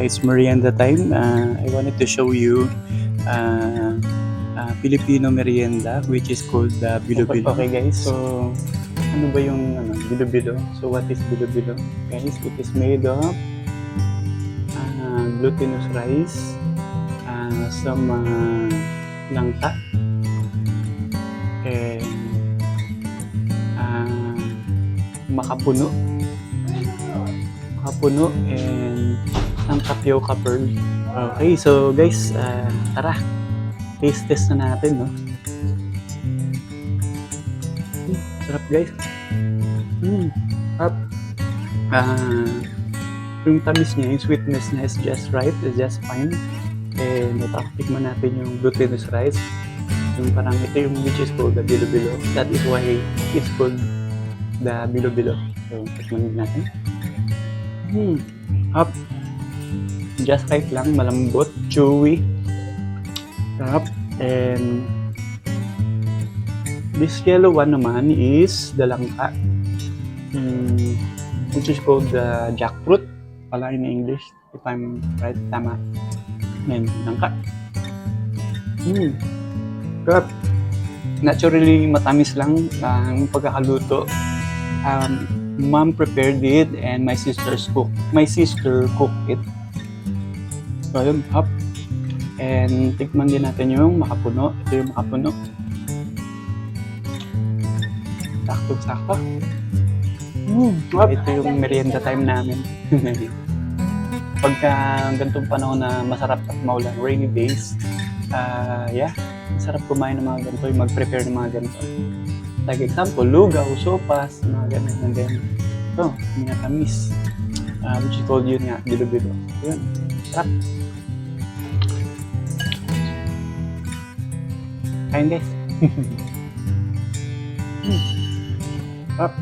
It's merienda time. I wanted to show you Filipino merienda which is called bilo-bilo. Okay guys, so ano ba yung bilo-bilo? So what is bilo-bilo? Guys, it is made of glutinous rice, some langka, and makapuno, and ang tapioca pearl. Okay, so guys, tara, taste test na natin, no? Sarap guys. Sarap. Yung tamis niya, yung sweetness niya is just right, is just fine. And tikman natin yung glutinous rice. Yung parang ito yung which is called the bilo-bilo. That is why it's called the bilo-bilo. So, tikman natin. Up. Just right lang, malambot, chewy. Sarap. And this yellow one naman is the langka, which is called the jackfruit pala in English, if I'm right, tama. And langka. Sarap. Naturally matamis lang ang pagkakaluto. Mom prepared it and my sister cooked it. So yun, hop. And tikman din natin yung makapuno. Ito yung makapuno. Sakto-sakto. Ito yung merienda time namin. Pagka ganitong panahon na masarap at maulan, rainy days, masarap kumain ng mga ganito, yung mag-prepare ng mga ganito. Like example, lugaw, sopas, mga ganun. And then, ito, minatamis, which is called yun nga, bilo-bilo. Yun, sarap. Kain guys. Sarap.